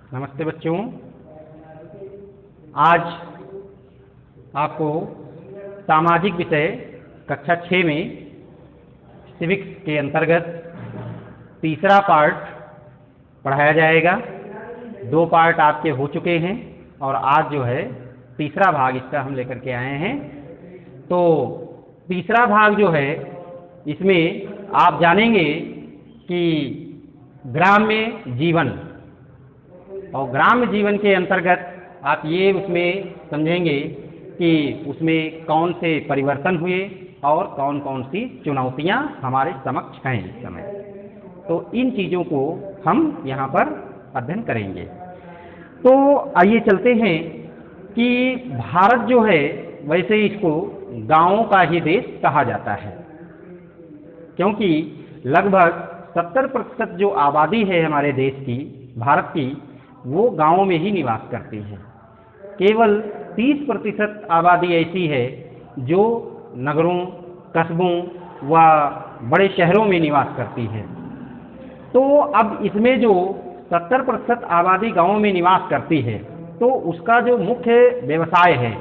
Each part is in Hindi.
नमस्ते बच्चों। आज आपको सामाजिक विषय कक्षा 6 में सिविक्स के अंतर्गत तीसरा पार्ट पढ़ाया जाएगा। 2 पार्ट आपके हो चुके हैं और आज जो है तीसरा भाग इसका हम लेकर के आए हैं। तो तीसरा भाग जो है इसमें आप जानेंगे कि ग्राम्य जीवन, और ग्राम्य जीवन के अंतर्गत आप ये उसमें समझेंगे कि उसमें कौन से परिवर्तन हुए और कौन कौन सी चुनौतियां हमारे समक्ष हैं इस समय। तो इन चीज़ों को हम यहाँ पर अध्ययन करेंगे। तो आइए चलते हैं कि भारत जो है वैसे इसको गांवों का ही देश कहा जाता है, क्योंकि लगभग 70% जो आबादी है हमारे देश की, भारत की, वो गांवों में ही निवास करती है। केवल 30% आबादी ऐसी है जो नगरों, कस्बों व बड़े शहरों में निवास करती है। तो अब इसमें जो 70% आबादी गांवों में निवास करती है, तो उसका जो मुख्य व्यवसाय है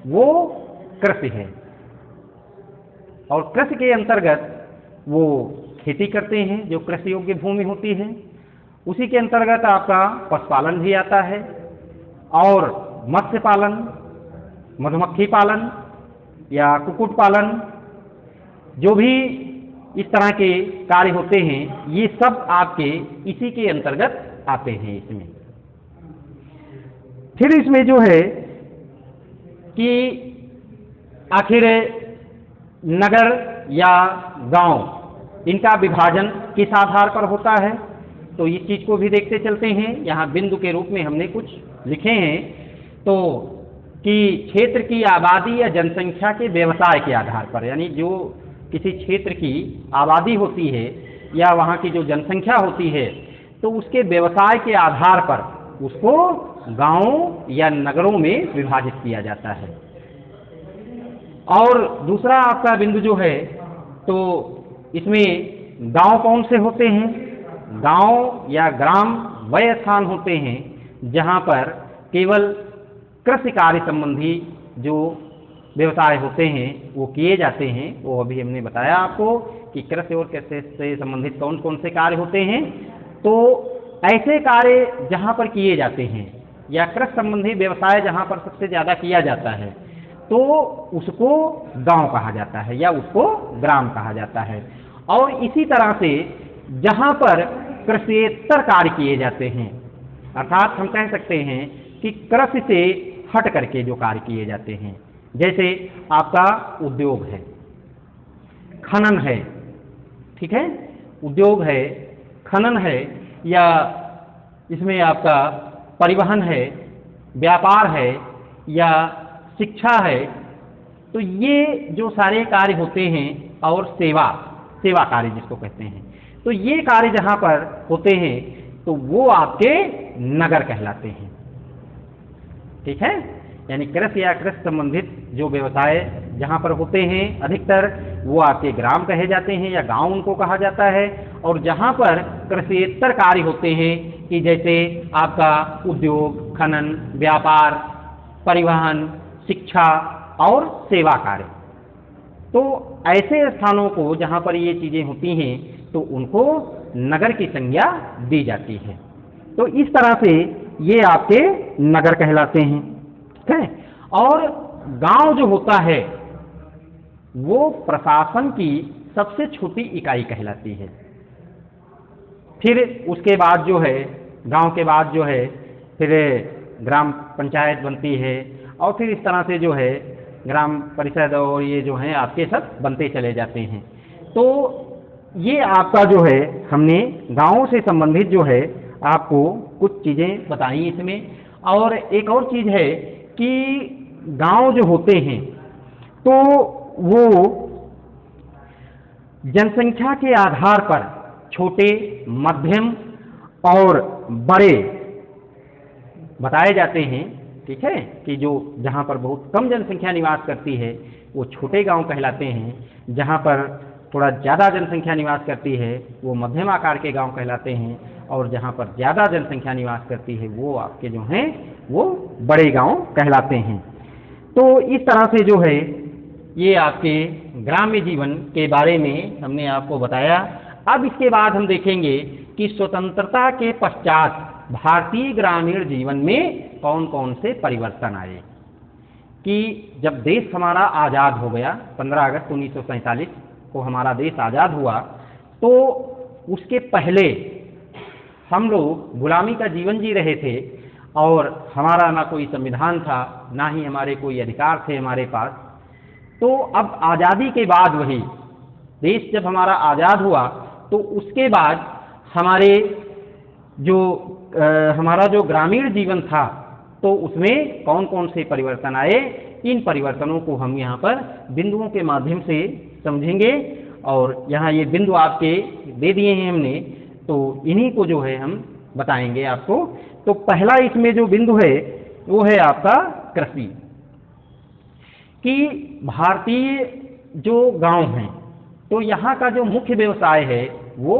वो कृषि है, और कृषि के अंतर्गत वो खेती करते हैं जो कृषि योग्य भूमि होती है। उसी के अंतर्गत आपका पशुपालन भी आता है, और मत्स्य पालन, मधुमक्खी पालन या कुक्कुट पालन, जो भी इस तरह के कार्य होते हैं, ये सब आपके इसी के अंतर्गत आते हैं इसमें। फिर इसमें जो है कि आखिर नगर या गांव, इनका विभाजन किस आधार पर होता है, तो इस चीज़ को भी देखते चलते हैं। यहाँ बिंदु के रूप में हमने कुछ लिखे हैं, तो कि क्षेत्र की आबादी या जनसंख्या के व्यवसाय के आधार पर, यानी जो किसी क्षेत्र की आबादी होती है या वहाँ की जो जनसंख्या होती है, तो उसके व्यवसाय के आधार पर उसको गांवों या नगरों में विभाजित किया जाता है। और दूसरा आपका बिंदु जो है, तो इसमें गांव कौन से होते हैं? गांव या ग्राम वह स्थान होते हैं जहां पर केवल कृषि कार्य संबंधी जो व्यवसाय होते हैं वो किए जाते हैं। वो अभी हमने बताया आपको कि कृषि और कृषि से संबंधित कौन कौन से कार्य होते हैं। तो ऐसे कार्य जहां पर किए जाते हैं या कृषि संबंधी व्यवसाय जहां पर सबसे ज़्यादा किया जाता है, तो उसको गांव कहा जाता है या उसको ग्राम कहा जाता है। और इसी तरह से जहां पर कृषिएतर कार्य किए जाते हैं, अर्थात हम कह सकते हैं कि कृषि से हट करके जो कार्य किए जाते हैं, जैसे आपका उद्योग है, खनन है, ठीक है, उद्योग है, खनन है, या इसमें आपका परिवहन है, व्यापार है या शिक्षा है। तो ये जो सारे कार्य होते हैं, और सेवा कार्य जिसको कहते हैं, तो ये कार्य जहाँ पर होते हैं तो वो आपके नगर कहलाते हैं, ठीक है। यानी कृषि या कृषि संबंधित जो व्यवसाय जहाँ पर होते हैं अधिकतर, वो आपके ग्राम कहे जाते हैं या गांव उनको कहा जाता है। और जहाँ पर कृषिएतर कार्य होते हैं कि जैसे आपका उद्योग, खनन, व्यापार, परिवहन, शिक्षा और सेवा कार्य, तो ऐसे स्थानों को जहाँ पर ये चीज़ें होती हैं तो उनको नगर की संज्ञा दी जाती है। तो इस तरह से ये आपके नगर कहलाते हैं, ठीक है। और गांव जो होता है वो प्रशासन की सबसे छोटी इकाई कहलाती है। फिर उसके बाद जो है, गांव के बाद जो है, फिर ग्राम पंचायत बनती है, और फिर इस तरह से जो है ग्राम परिषद और ये जो हैं आपके सब बनते चले जाते हैं। तो ये आपका जो है हमने गाँवों से संबंधित जो है आपको कुछ चीज़ें बताई इसमें। और एक और चीज़ है कि गांव जो होते हैं तो वो जनसंख्या के आधार पर छोटे, मध्यम और बड़े बताए जाते हैं, ठीक है, कि जो जहाँ पर बहुत कम जनसंख्या निवास करती है वो छोटे गांव कहलाते हैं। जहाँ पर थोड़ा ज़्यादा जनसंख्या निवास करती है वो मध्यम आकार के गांव कहलाते हैं, और जहाँ पर ज़्यादा जनसंख्या निवास करती है वो आपके जो हैं वो बड़े गांव कहलाते हैं। तो इस तरह से जो है ये आपके ग्राम्य जीवन के बारे में हमने आपको बताया। अब इसके बाद हम देखेंगे कि स्वतंत्रता के पश्चात भारतीय ग्रामीण जीवन में कौन कौन से परिवर्तन आए। कि जब देश हमारा आज़ाद हो गया, 15 अगस्त 1947 को हमारा देश आज़ाद हुआ, तो उसके पहले हम लोग गुलामी का जीवन जी रहे थे और हमारा ना कोई संविधान था, ना ही हमारे कोई अधिकार थे हमारे पास। तो अब आज़ादी के बाद वही देश जब हमारा आज़ाद हुआ तो उसके बाद हमारा जो ग्रामीण जीवन था तो उसमें कौन कौन से परिवर्तन आए, इन परिवर्तनों को हम यहाँ पर बिंदुओं के माध्यम से समझेंगे। और यहाँ ये बिंदु आपके दे दिए हैं हमने, तो इन्हीं को जो है हम बताएंगे आपको। तो पहला इसमें जो बिंदु है वो है आपका कृषि। कि भारतीय जो गांव हैं तो यहाँ का जो मुख्य व्यवसाय है वो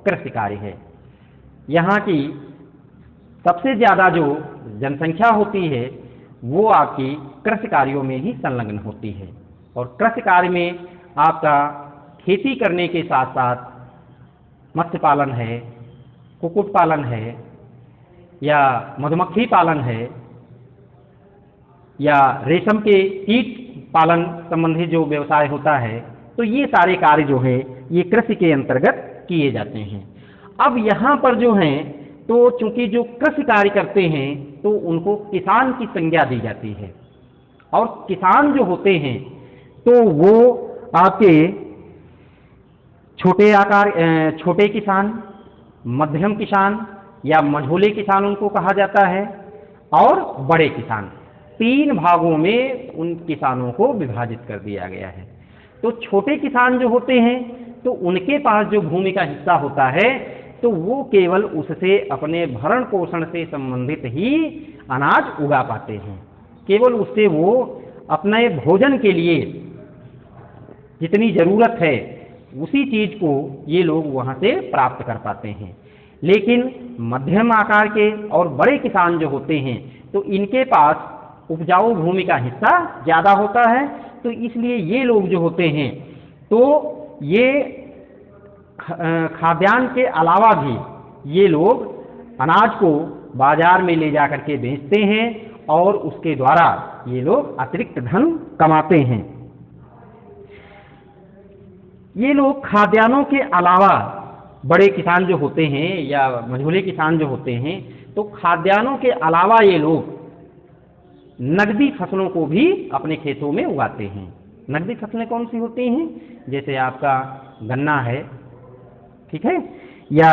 कृषि कार्य है। यहाँ की सबसे ज़्यादा जो जनसंख्या होती है वो आपकी कृषि कार्यों में ही संलग्न होती है। और कृषि कार्य में आपका खेती करने के साथ साथ मत्स्य पालन है, कुक्कुट पालन है, या मधुमक्खी पालन है, या रेशम के कीट पालन संबंधी जो व्यवसाय होता है, तो ये सारे कार्य जो है ये कृषि के अंतर्गत किए जाते हैं। अब यहाँ पर जो हैं तो चूंकि जो कृषि कार्य करते हैं तो उनको किसान की संज्ञा दी जाती है। और किसान जो होते हैं तो वो आपके छोटे किसान, मध्यम किसान या मझोले किसान उनको कहा जाता है, और बड़े किसान, 3 भागों में उन किसानों को विभाजित कर दिया गया है। तो छोटे किसान जो होते हैं तो उनके पास जो भूमि का हिस्सा होता है तो वो केवल उससे अपने भरण पोषण से संबंधित ही अनाज उगा पाते हैं। केवल उससे वो अपने भोजन के लिए जितनी ज़रूरत है उसी चीज़ को ये लोग वहाँ से प्राप्त कर पाते हैं। लेकिन मध्यम आकार के और बड़े किसान जो होते हैं तो इनके पास उपजाऊ भूमि का हिस्सा ज़्यादा होता है, तो इसलिए ये लोग जो होते हैं तो ये खाद्यान्न के अलावा भी ये लोग अनाज को बाजार में ले जा कर के बेचते हैं और उसके द्वारा ये लोग अतिरिक्त धन कमाते हैं। ये लोग खाद्यान्नों के अलावा, बड़े किसान जो होते हैं या मझोले किसान जो होते हैं, तो खाद्यान्नों के अलावा ये लोग नकदी फसलों को भी अपने खेतों में उगाते हैं। नकदी फसलें कौन सी होती हैं? जैसे आपका गन्ना है, ठीक है, या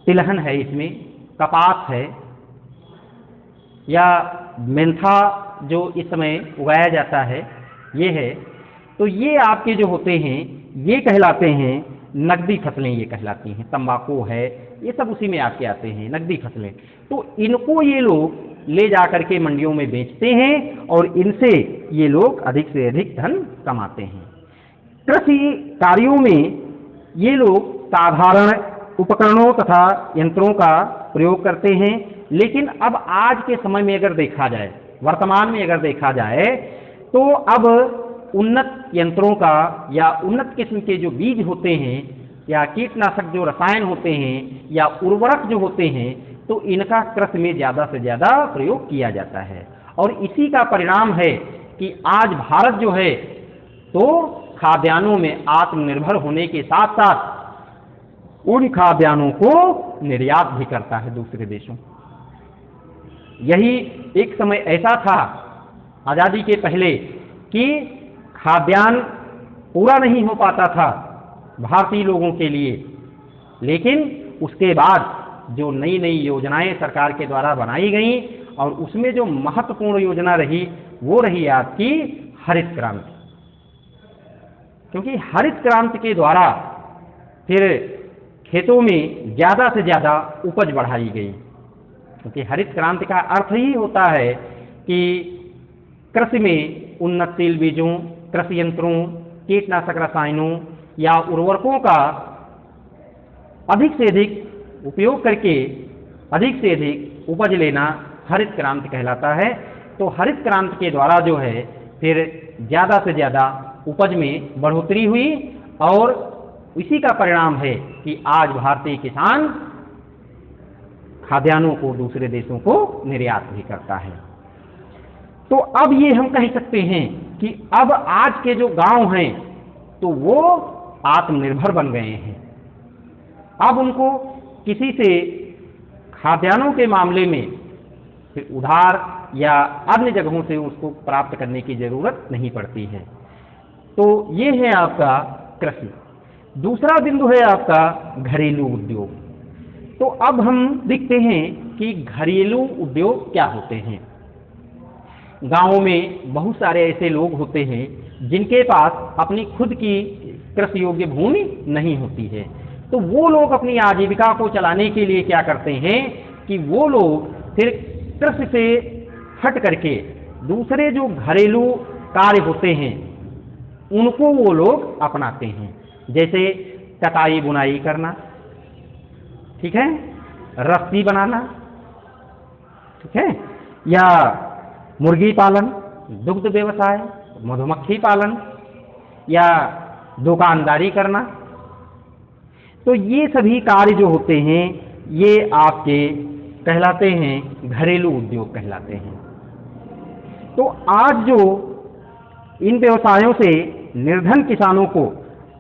तिलहन है, इसमें कपास है, या मेंथा जो इस समय उगाया जाता है ये है। तो ये आपके जो होते हैं ये कहलाते हैं नकदी फसलें, ये कहलाती हैं। तंबाकू है, ये सब उसी में आपके आते हैं नकदी फसलें। तो इनको ये लोग ले जा कर के मंडियों में बेचते हैं और इनसे ये लोग अधिक से अधिक धन कमाते हैं। कृषि कार्यों में ये लोग साधारण उपकरणों तथा यंत्रों का प्रयोग करते हैं। लेकिन अब आज के समय में अगर देखा जाए, वर्तमान में अगर देखा जाए, तो अब उन्नत यंत्रों का या उन्नत किस्म के जो बीज होते हैं या कीटनाशक जो रसायन होते हैं या उर्वरक जो होते हैं, तो इनका कृषि में ज़्यादा से ज़्यादा प्रयोग किया जाता है। और इसी का परिणाम है कि आज भारत जो है तो खाद्यान्नों में आत्मनिर्भर होने के साथ साथ उन खाद्यान्नों को निर्यात भी करता है दूसरे देशों। यही एक समय ऐसा था आज़ादी के पहले कि खाद्यान्न पूरा नहीं हो पाता था भारतीय लोगों के लिए, लेकिन उसके बाद जो नई नई योजनाएं सरकार के द्वारा बनाई गई और उसमें जो महत्वपूर्ण योजना रही वो रही आपकी हरित क्रांति। क्योंकि हरित क्रांति के द्वारा फिर खेतों में ज़्यादा से ज़्यादा उपज बढ़ाई गई। क्योंकि हरित क्रांति का अर्थ ही होता है कि कृषि में उन्नतशील बीजों, कृषि यंत्रों, कीटनाशक रसायनों या उर्वरकों का अधिक से अधिक उपयोग करके अधिक से अधिक उपज लेना हरित क्रांति कहलाता है। तो हरित क्रांति के द्वारा जो है फिर ज़्यादा से ज़्यादा उपज में बढ़ोतरी हुई और इसी का परिणाम है कि आज भारतीय किसान खाद्यान्नों को दूसरे देशों को निर्यात भी करता है। तो अब ये हम कह सकते हैं कि अब आज के जो गांव हैं तो वो आत्मनिर्भर बन गए हैं। अब उनको किसी से खाद्यान्नों के मामले में फिर उधार या अन्य जगहों से उसको प्राप्त करने की जरूरत नहीं पड़ती है। तो ये है आपका कृषि। दूसरा बिंदु है आपका घरेलू उद्योग। तो अब हम देखते हैं कि घरेलू उद्योग क्या होते हैं। गांवों में बहुत सारे ऐसे लोग होते हैं जिनके पास अपनी खुद की कृषि योग्य भूमि नहीं होती है। तो वो लोग अपनी आजीविका को चलाने के लिए क्या करते हैं कि वो लोग फिर कृषि से हट करके दूसरे जो घरेलू कार्य होते हैं उनको वो लोग अपनाते हैं। जैसे कटाई बुनाई करना, ठीक है, रस्सी बनाना, ठीक है, या मुर्गी पालन, दुग्ध व्यवसाय, मधुमक्खी पालन या दुकानदारी करना। तो ये सभी कार्य जो होते हैं ये आपके कहलाते हैं घरेलू उद्योग कहलाते हैं। तो आज जो इन व्यवसायों से निर्धन किसानों को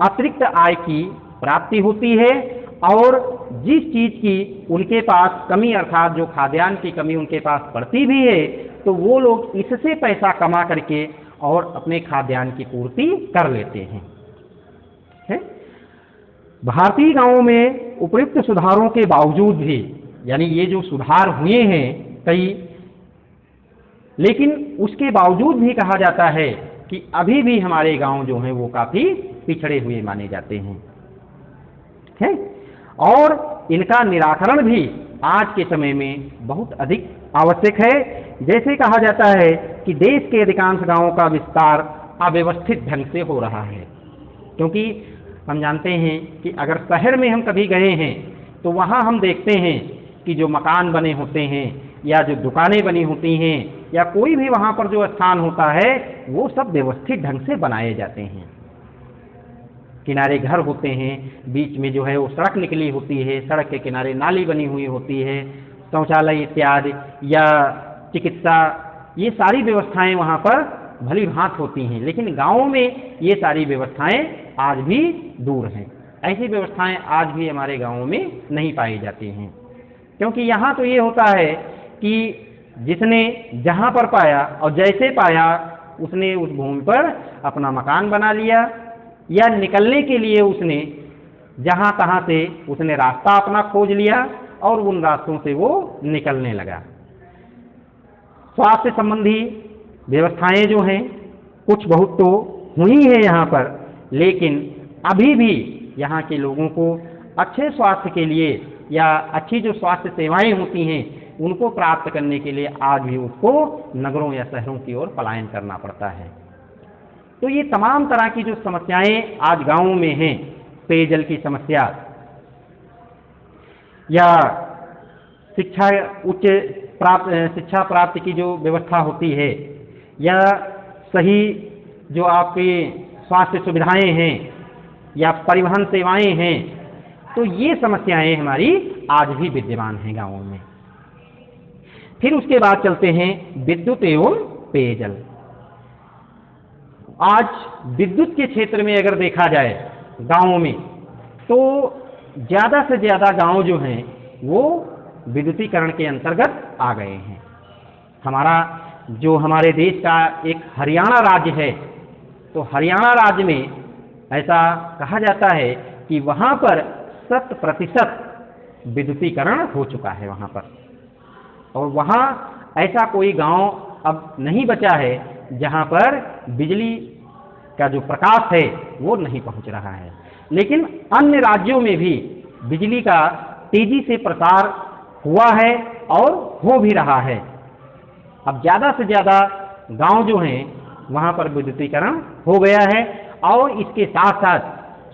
अतिरिक्त आय की प्राप्ति होती है और जिस चीज़ की उनके पास कमी अर्थात जो खाद्यान्न की कमी उनके पास पड़ती भी है तो वो लोग इससे पैसा कमा करके और अपने खाद्यान्न की पूर्ति कर लेते हैं। है? भारतीय गांवों में उपयुक्त सुधारों के बावजूद भी, यानी ये जो सुधार हुए हैं कई, लेकिन उसके बावजूद भी कहा जाता है कि अभी भी हमारे गांव जो हैं वो काफ़ी पिछड़े हुए माने जाते हैं। है? और इनका निराकरण भी आज के समय में बहुत अधिक आवश्यक है। जैसे कहा जाता है कि देश के अधिकांश गांवों का विस्तार अव्यवस्थित ढंग से हो रहा है, क्योंकि हम जानते हैं कि अगर शहर में हम कभी गए हैं तो वहाँ हम देखते हैं कि जो मकान बने होते हैं या जो दुकानें बनी होती हैं या कोई भी वहाँ पर जो स्थान होता है वो सब व्यवस्थित ढंग से बनाए जाते हैं। किनारे घर होते हैं, बीच में जो है वो सड़क निकली होती है, सड़क के किनारे नाली बनी हुई होती है, शौचालय इत्यादि या चिकित्सा, ये सारी व्यवस्थाएं वहाँ पर भली भांत होती हैं। लेकिन गाँवों में ये सारी व्यवस्थाएं आज भी दूर हैं। ऐसी व्यवस्थाएं आज भी हमारे गाँवों में नहीं पाई जाती हैं, क्योंकि यहाँ तो ये होता है कि जिसने जहाँ पर पाया और जैसे पाया उसने उस भूमि पर अपना मकान बना लिया या निकलने के लिए उसने जहाँ तहाँ से उसने रास्ता अपना खोज लिया और उन रास्तों से वो निकलने लगा। स्वास्थ्य संबंधी व्यवस्थाएं जो हैं कुछ बहुत तो हुई हैं यहाँ पर, लेकिन अभी भी यहाँ के लोगों को अच्छे स्वास्थ्य के लिए या अच्छी जो स्वास्थ्य सेवाएं होती हैं उनको प्राप्त करने के लिए आज भी उसको नगरों या शहरों की ओर पलायन करना पड़ता है। तो ये तमाम तरह की जो समस्याएं आज गांवों में हैं, पेयजल की समस्या या शिक्षा प्राप्ति की जो व्यवस्था होती है या सही जो आपके स्वास्थ्य सुविधाएं हैं या परिवहन सेवाएं हैं, तो ये समस्याएं हमारी आज भी विद्यमान हैं गांवों में। फिर उसके बाद चलते हैं विद्युत एवं पेयजल। आज विद्युत के क्षेत्र में अगर देखा जाए गांवों में तो ज़्यादा से ज़्यादा गांव जो हैं वो विद्युतीकरण के अंतर्गत आ गए हैं। हमारे देश का एक हरियाणा राज्य है, तो हरियाणा राज्य में ऐसा कहा जाता है कि वहाँ पर 100% विद्युतीकरण हो चुका है वहाँ पर, और वहाँ ऐसा कोई गांव अब नहीं बचा है जहाँ पर बिजली का जो प्रकाश है वो नहीं पहुँच रहा है। लेकिन अन्य राज्यों में भी बिजली का तेजी से प्रसार हुआ है और हो भी रहा है। अब ज़्यादा से ज़्यादा गांव जो हैं वहाँ पर विद्युतीकरण हो गया है और इसके साथ साथ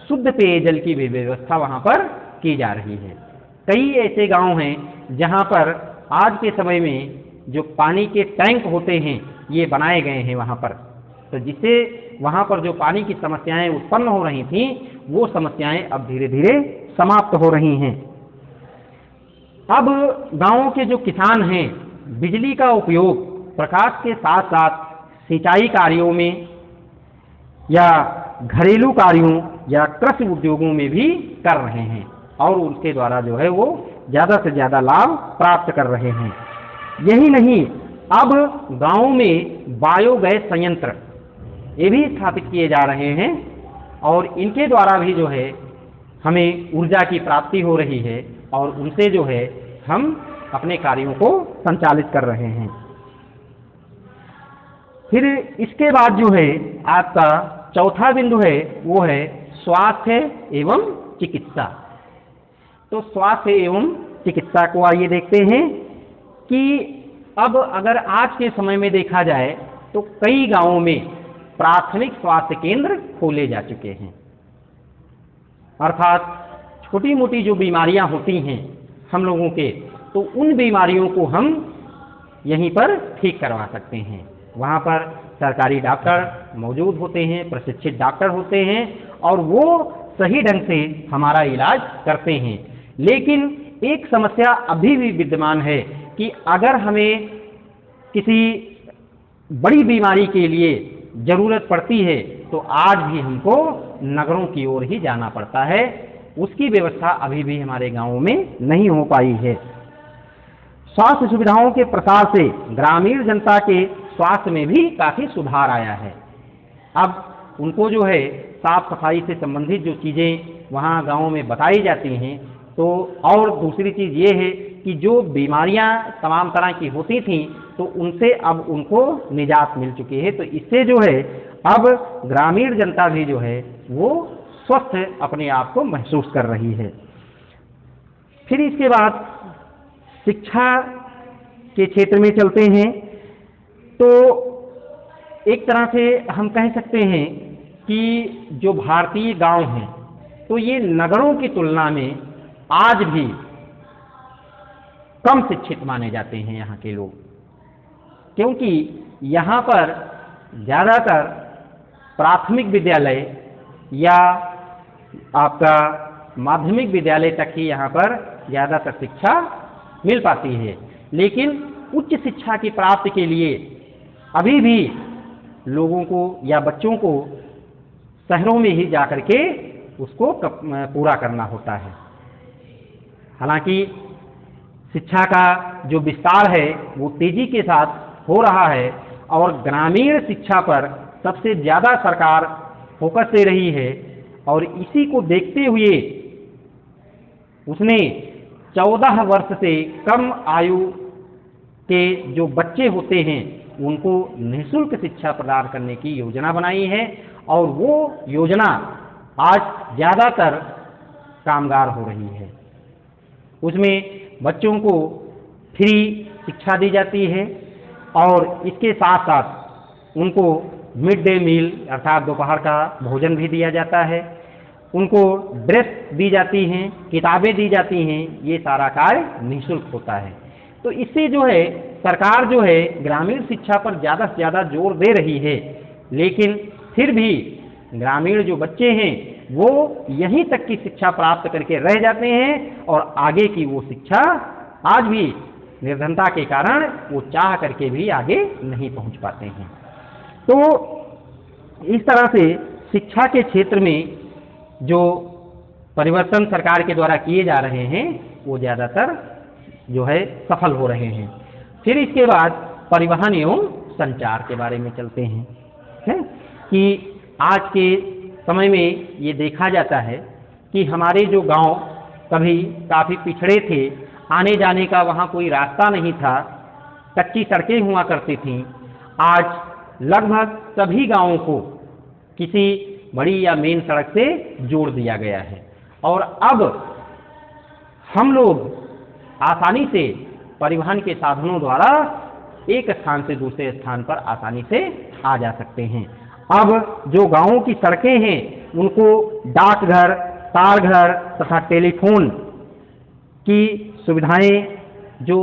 शुद्ध पेयजल की भी व्यवस्था वहाँ पर की जा रही है। कई ऐसे गांव हैं जहाँ पर आज के समय में जो पानी के टैंक होते हैं ये बनाए गए हैं वहाँ पर, तो जिससे वहाँ पर जो पानी की समस्याएं उत्पन्न हो रही थीं वो समस्याएं अब धीरे धीरे समाप्त हो रही हैं। अब गांवों के जो किसान हैं बिजली का उपयोग प्रकाश के साथ साथ सिंचाई कार्यों में या घरेलू कार्यों या कृषि उद्योगों में भी कर रहे हैं और उसके द्वारा जो है वो ज़्यादा से ज़्यादा लाभ प्राप्त कर रहे हैं। यही नहीं, अब गांवों में बायोगैस संयंत्र ये भी स्थापित किए जा रहे हैं और इनके द्वारा भी जो है हमें ऊर्जा की प्राप्ति हो रही है और उनसे जो है हम अपने कार्यों को संचालित कर रहे हैं। फिर इसके बाद जो है आपका चौथा बिंदु है वो है स्वास्थ्य एवं चिकित्सा। तो स्वास्थ्य एवं चिकित्सा को आइए देखते हैं कि अब अगर आज के समय में देखा जाए तो कई गांवों में प्राथमिक स्वास्थ्य केंद्र खोले जा चुके हैं, अर्थात छोटी मोटी जो बीमारियां होती हैं हम लोगों के, तो उन बीमारियों को हम यहीं पर ठीक करवा सकते हैं। वहाँ पर सरकारी डॉक्टर मौजूद होते हैं, प्रशिक्षित डॉक्टर होते हैं और वो सही ढंग से हमारा इलाज करते हैं। लेकिन एक समस्या अभी भी विद्यमान है कि अगर हमें किसी बड़ी बीमारी के लिए ज़रूरत पड़ती है तो आज भी हमको नगरों की ओर ही जाना पड़ता है। उसकी व्यवस्था अभी भी हमारे गांवों में नहीं हो पाई है। स्वास्थ्य सुविधाओं के प्रसार से ग्रामीण जनता के स्वास्थ्य में भी काफ़ी सुधार आया है। अब उनको जो है साफ सफाई से संबंधित जो चीज़ें वहाँ गाँव में बताई जाती हैं, तो और दूसरी चीज़ ये है कि जो बीमारियाँ तमाम तरह की होती थीं तो उनसे अब उनको निजात मिल चुकी है। तो इससे जो है अब ग्रामीण जनता भी जो है वो स्वस्थ अपने आप को महसूस कर रही है। फिर इसके बाद शिक्षा के क्षेत्र में चलते हैं तो एक तरह से हम कह सकते हैं कि जो भारतीय गांव हैं तो ये नगरों की तुलना में आज भी कम शिक्षित माने जाते हैं यहाँ के लोग, क्योंकि यहाँ पर ज़्यादातर प्राथमिक विद्यालय या आपका माध्यमिक विद्यालय तक ही यहाँ पर ज़्यादातर शिक्षा मिल पाती है। लेकिन उच्च शिक्षा की प्राप्ति के लिए अभी भी लोगों को या बच्चों को शहरों में ही जाकर के उसको पूरा करना होता है। हालांकि शिक्षा का जो विस्तार है वो तेजी के साथ हो रहा है और ग्रामीण शिक्षा पर सबसे ज़्यादा सरकार फोकस दे रही है और इसी को देखते हुए उसने 14 वर्ष से कम आयु के जो बच्चे होते हैं उनको निःशुल्क शिक्षा प्रदान करने की योजना बनाई है और वो योजना आज ज़्यादातर कामगार हो रही है। उसमें बच्चों को फ्री शिक्षा दी जाती है और इसके साथ साथ उनको मिड डे मील अर्थात दोपहर का भोजन भी दिया जाता है, उनको ड्रेस दी जाती हैं, किताबें दी जाती हैं। ये सारा कार्य निःशुल्क होता है। तो इससे जो है सरकार जो है ग्रामीण शिक्षा पर ज़्यादा से ज़्यादा जोर दे रही है, लेकिन फिर भी ग्रामीण जो बच्चे हैं वो यहीं तक की शिक्षा प्राप्त करके रह जाते हैं और आगे की वो शिक्षा आज भी निर्धनता के कारण वो चाह करके भी आगे नहीं पहुंच पाते हैं। तो इस तरह से शिक्षा के क्षेत्र में जो परिवर्तन सरकार के द्वारा किए जा रहे हैं वो ज़्यादातर जो है सफल हो रहे हैं। फिर इसके बाद परिवहन एवं संचार के बारे में चलते हैं, है कि आज के समय में ये देखा जाता है कि हमारे जो गांव कभी काफ़ी पिछड़े थे, आने जाने का वहाँ कोई रास्ता नहीं था, कच्ची सड़कें हुआ करती थीं। आज लगभग सभी गांवों को किसी बड़ी या मेन सड़क से जोड़ दिया गया है और अब हम लोग आसानी से परिवहन के साधनों द्वारा एक स्थान से दूसरे स्थान पर आसानी से आ जा सकते हैं। अब जो गांवों की सड़कें हैं उनको डाकघर, तारघर तथा टेलीफोन की सुविधाएं जो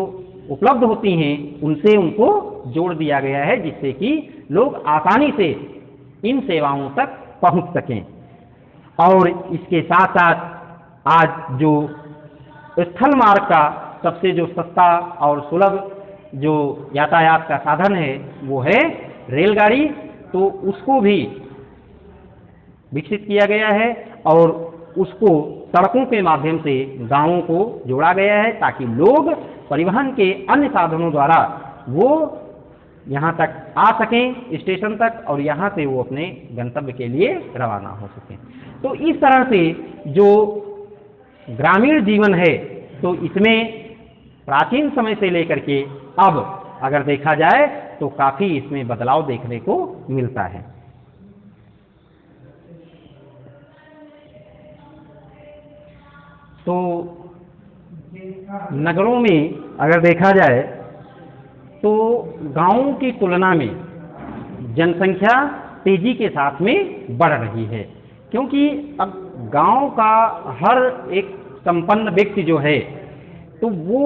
उपलब्ध होती हैं उनसे उनको जोड़ दिया गया है, जिससे कि लोग आसानी से इन सेवाओं तक पहुंच सकें। और इसके साथ साथ आज जो स्थल मार्ग का सबसे जो सस्ता और सुलभ जो यातायात का साधन है वो है रेलगाड़ी, तो उसको भी विकसित किया गया है और उसको सड़कों के माध्यम से गांवों को जोड़ा गया है, ताकि लोग परिवहन के अन्य साधनों द्वारा वो यहाँ तक आ सकें स्टेशन तक, और यहाँ से वो अपने गंतव्य के लिए रवाना हो सकें। तो इस तरह से जो ग्रामीण जीवन है, तो इसमें प्राचीन समय से लेकर के अब अगर देखा जाए तो काफी इसमें बदलाव देखने को मिलता है। तो नगरों में अगर देखा जाए तो गांवों की तुलना में जनसंख्या तेजी के साथ में बढ़ रही है, क्योंकि अब गांव का हर एक संपन्न व्यक्ति जो है तो वो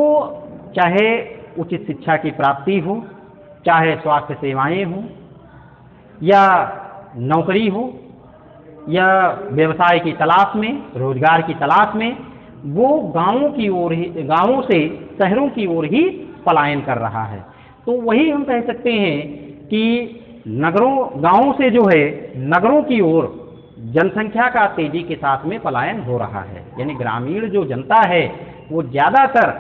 चाहे उचित शिक्षा की प्राप्ति हो, चाहे स्वास्थ्य सेवाएं हो, या नौकरी हो, या व्यवसाय की तलाश में, रोजगार की तलाश में, वो गांवों की ओर ही, गांवों से शहरों की ओर ही पलायन कर रहा है। तो वही हम कह सकते हैं कि गांवों से जो है नगरों की ओर जनसंख्या का तेजी के साथ में पलायन हो रहा है, यानी ग्रामीण जो जनता है वो ज़्यादातर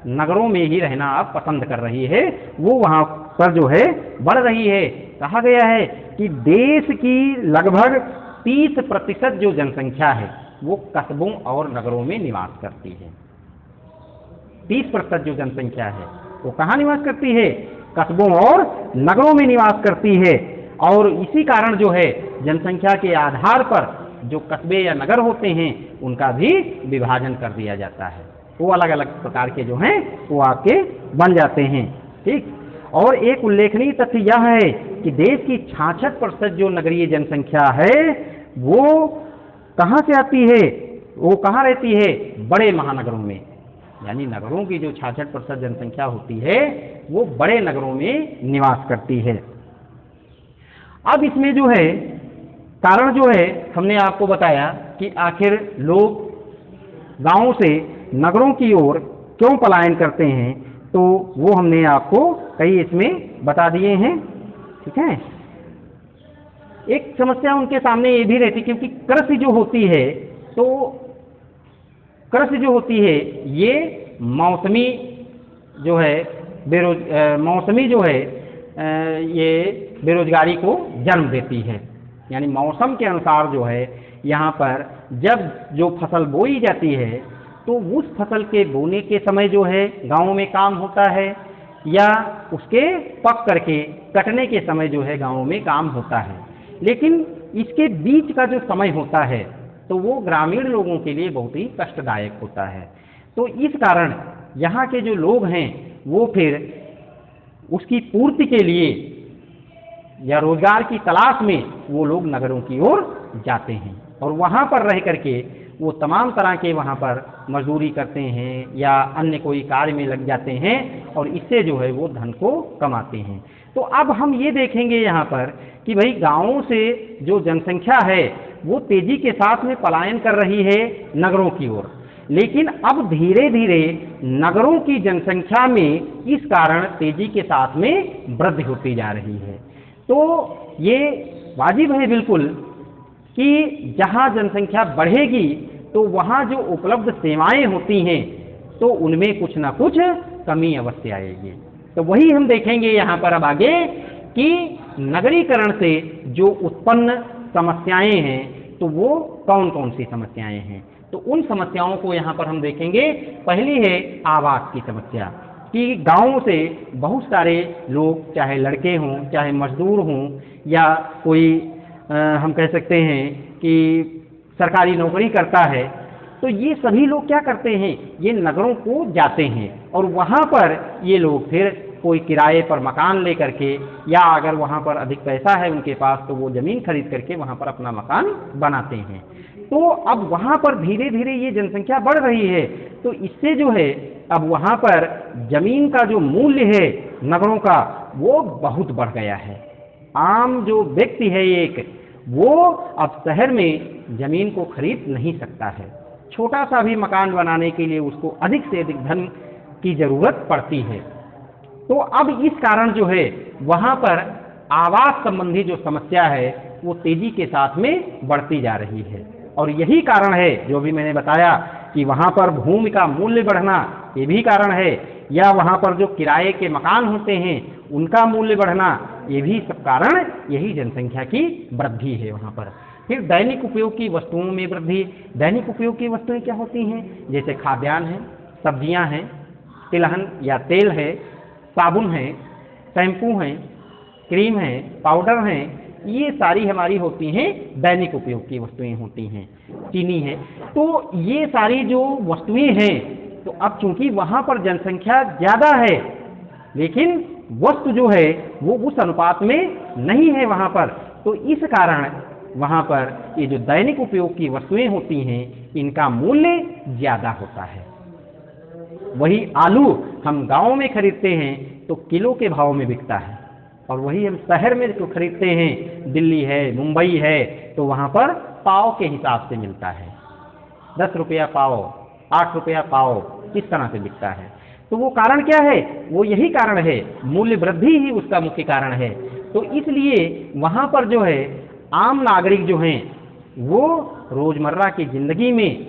नगरों में ही रहना अब पसंद कर रही है, वो वहाँ पर जो है बढ़ रही है। कहा गया है कि देश की लगभग 30% जो जनसंख्या है वो कस्बों और नगरों में निवास करती है। 30% जो जनसंख्या है वो कहाँ निवास करती है? कस्बों और नगरों में निवास करती है। और इसी कारण जो है जनसंख्या के आधार पर जो कस्बे या नगर होते हैं उनका भी विभाजन कर दिया जाता है, वो अलग अलग प्रकार के जो हैं वो आपके बन जाते हैं। ठीक। और एक उल्लेखनीय तथ्य यह है कि देश की 66% जो नगरीय जनसंख्या है वो कहाँ से आती है? वो कहाँ रहती है? बड़े महानगरों में। यानी नगरों की जो 66% जनसंख्या होती है वो बड़े नगरों में निवास करती है। अब इसमें जो है कारण जो है हमने आपको बताया कि आखिर लोग गांवों से नगरों की ओर क्यों पलायन करते हैं, तो वो हमने आपको कई इसमें बता दिए हैं। ठीक है। एक समस्या उनके सामने ये भी रहती, क्योंकि कृषि जो होती है, तो कृषि जो होती है ये मौसमी जो है मौसमी जो है ये बेरोजगारी को जन्म देती है। यानी मौसम के अनुसार जो है यहाँ पर जब जो फसल बोई जाती है तो उस फसल के बोने के समय जो है गाँव में काम होता है, या उसके पक करके कटने के समय जो है गाँव में काम होता है। लेकिन इसके बीच का जो समय होता है तो वो ग्रामीण लोगों के लिए बहुत ही कष्टदायक होता है। तो इस कारण यहाँ के जो लोग हैं वो फिर उसकी पूर्ति के लिए या रोजगार की तलाश में वो लोग नगरों की ओर जाते हैं, और वहाँ पर रह करके वो तमाम तरह के वहाँ पर मजदूरी करते हैं या अन्य कोई कार्य में लग जाते हैं, और इससे जो है वो धन को कमाते हैं। तो अब हम ये देखेंगे यहाँ पर कि भाई गाँवों से जो जनसंख्या है वो तेजी के साथ में पलायन कर रही है नगरों की ओर, लेकिन अब धीरे धीरे नगरों की जनसंख्या में इस कारण तेजी के साथ में वृद्धि होती जा रही है। तो ये वाजिब है बिल्कुल कि जहाँ जनसंख्या बढ़ेगी तो वहाँ जो उपलब्ध सेवाएं होती हैं तो उनमें कुछ ना कुछ कमी अवश्य आएगी। तो वही हम देखेंगे यहाँ पर अब आगे कि नगरीकरण से जो उत्पन्न समस्याएं हैं तो वो कौन कौन सी समस्याएं हैं। तो उन समस्याओं को यहाँ पर हम देखेंगे। पहली है आवास की समस्या, कि गाँव से बहुत सारे लोग, चाहे लड़के हों, चाहे मजदूर हों, या कोई हम कह सकते हैं कि सरकारी नौकरी करता है, तो ये सभी लोग क्या करते हैं, ये नगरों को जाते हैं और वहाँ पर ये लोग फिर कोई किराए पर मकान लेकर के, या अगर वहाँ पर अधिक पैसा है उनके पास तो वो ज़मीन खरीद करके वहाँ पर अपना मकान बनाते हैं। तो अब वहाँ पर धीरे धीरे ये जनसंख्या बढ़ रही है, तो इससे जो है अब वहाँ पर ज़मीन का जो मूल्य है नगरों का वो बहुत बढ़ गया है। आम जो व्यक्ति है एक, वो अब शहर में ज़मीन को खरीद नहीं सकता है। छोटा सा भी मकान बनाने के लिए उसको अधिक से अधिक धन की ज़रूरत पड़ती है। तो अब इस कारण जो है वहाँ पर आवास संबंधी जो समस्या है वो तेज़ी के साथ में बढ़ती जा रही है। और यही कारण है जो भी मैंने बताया कि वहाँ पर भूमि का मूल्य बढ़ना, ये भी कारण है, या वहाँ पर जो किराए के मकान होते हैं उनका मूल्य बढ़ना, ये भी सब कारण यही जनसंख्या की वृद्धि है वहाँ पर। फिर दैनिक उपयोग की वस्तुओं में वृद्धि। दैनिक उपयोग की वस्तुएं क्या होती हैं? जैसे खाद्यान्न है, सब्जियां हैं, तिलहन या तेल है, साबुन है, शैम्पू हैं, क्रीम है, पाउडर हैं, ये सारी हमारी होती हैं दैनिक उपयोग की वस्तुएं होती हैं। चीनी है। तो ये सारी जो वस्तुएं हैं, तो अब चूंकि वहाँ पर जनसंख्या ज़्यादा है लेकिन वस्तु जो है वो उस अनुपात में नहीं है वहाँ पर, तो इस कारण वहाँ पर ये जो दैनिक उपयोग की वस्तुएं होती हैं इनका मूल्य ज़्यादा होता है। वही आलू हम गाँव में खरीदते हैं तो किलो के भाव में बिकता है, और वही हम शहर में जो खरीदते हैं, दिल्ली है, मुंबई है, तो वहाँ पर पाव के हिसाब से मिलता है। 10 रुपया पाव, 8 रुपया पाव, इस तरह से बिकता है। तो वो कारण क्या है? वो यही कारण है, मूल्य वृद्धि ही उसका मुख्य कारण है। तो इसलिए वहाँ पर जो है आम नागरिक जो हैं वो रोज़मर्रा की ज़िंदगी में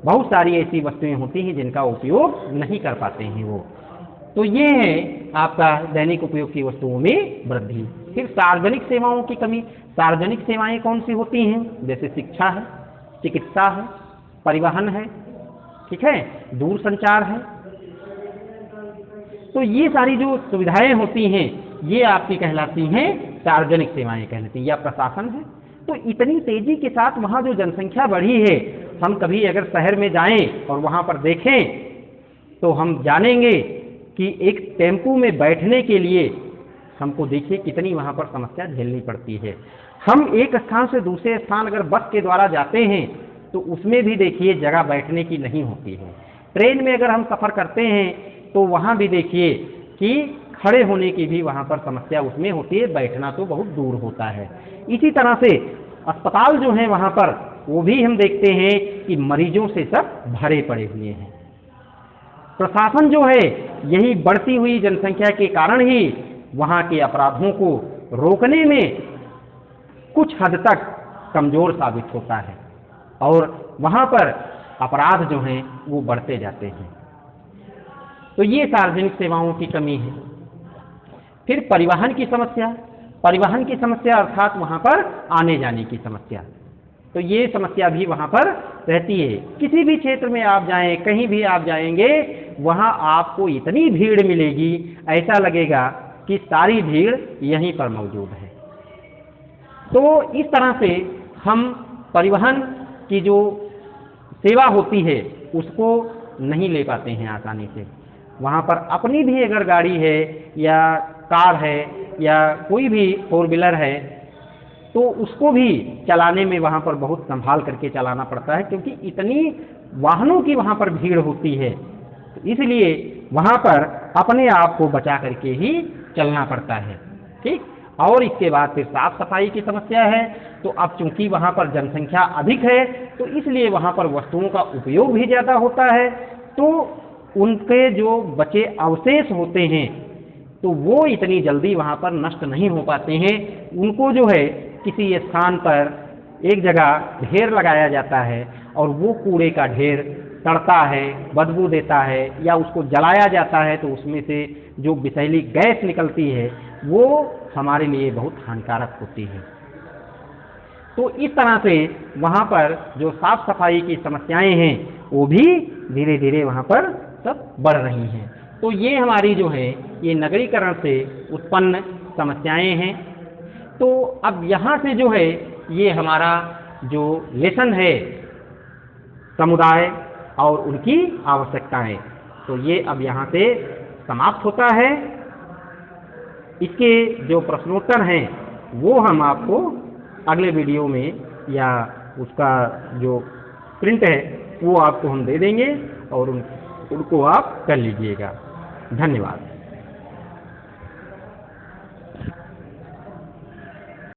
बहुत सारी ऐसी वस्तुएं होती हैं जिनका उपयोग नहीं कर पाते हैं वो। तो ये है आपका दैनिक उपयोग की वस्तुओं में वृद्धि। फिर सार्वजनिक सेवाओं की कमी। सार्वजनिक सेवाएं कौन सी होती हैं? जैसे शिक्षा है, चिकित्सा है, परिवहन है, ठीक है, दूरसंचार है। तो ये सारी जो सुविधाएं होती हैं ये आपकी कहलाती हैं सार्वजनिक सेवाएं कहलाती हैं, या प्रशासन है। तो इतनी तेजी के साथ वहाँ जो जनसंख्या बढ़ी है, हम कभी अगर शहर में जाएं और वहाँ पर देखें तो हम जानेंगे कि एक टेम्पू में बैठने के लिए हमको देखिए कितनी वहाँ पर समस्या झेलनी पड़ती है। हम एक स्थान से दूसरे स्थान अगर बस के द्वारा जाते हैं तो उसमें भी देखिए जगह बैठने की नहीं होती है। ट्रेन में अगर हम सफ़र करते हैं तो वहाँ भी देखिए कि खड़े होने की भी वहाँ पर समस्या उसमें होती है, बैठना तो बहुत दूर होता है। इसी तरह से अस्पताल जो हैं वहाँ पर वो भी हम देखते हैं कि मरीजों से सब भरे पड़े हुए हैं। प्रशासन जो है यही बढ़ती हुई जनसंख्या के कारण ही वहाँ के अपराधों को रोकने में कुछ हद तक कमज़ोर साबित होता है, और वहाँ पर अपराध जो हैं वो बढ़ते जाते हैं। तो ये सार्वजनिक सेवाओं की कमी है। फिर परिवहन की समस्या। परिवहन की समस्या अर्थात वहाँ पर आने जाने की समस्या। तो ये समस्या भी वहाँ पर रहती है। किसी भी क्षेत्र में आप जाएं, कहीं भी आप जाएंगे, वहाँ आपको इतनी भीड़ मिलेगी, ऐसा लगेगा कि सारी भीड़ यहीं पर मौजूद है। तो इस तरह से हम परिवहन की जो सेवा होती है उसको नहीं ले पाते हैं आसानी से। वहाँ पर अपनी भी अगर गाड़ी है या कार है या कोई भी 4 व्हीलर है तो उसको भी चलाने में वहाँ पर बहुत संभाल करके चलाना पड़ता है, क्योंकि इतनी वाहनों की वहाँ पर भीड़ होती है। तो इसलिए वहाँ पर अपने आप को बचा करके ही चलना पड़ता है, ठीक। और इसके बाद फिर साफ सफाई की समस्या है। तो अब चूंकि वहाँ पर जनसंख्या अधिक है तो इसलिए वहाँ पर वस्तुओं का उपयोग भी ज़्यादा होता है, तो उनके जो बचे अवशेष होते हैं तो वो इतनी जल्दी वहाँ पर नष्ट नहीं हो पाते हैं। उनको जो है किसी स्थान पर एक जगह ढेर लगाया जाता है और वो कूड़े का ढेर सड़ता है, बदबू देता है, या उसको जलाया जाता है तो उसमें से जो विषैली गैस निकलती है वो हमारे लिए बहुत हानिकारक होती है। तो इस तरह से वहाँ पर जो साफ सफाई की समस्याएं हैं वो भी धीरे धीरे वहाँ पर सब बढ़ रही हैं। तो ये हमारी जो है ये नगरीकरण से उत्पन्न समस्याएं हैं। तो अब यहाँ से जो है ये हमारा जो लेसन है समुदाय और उनकी आवश्यकताएं, तो ये अब यहाँ से समाप्त होता है। इसके जो प्रश्नोत्तर हैं वो हम आपको अगले वीडियो में या उसका जो प्रिंट है वो आपको हम दे देंगे और उनको आप कर लीजिएगा। धन्यवाद।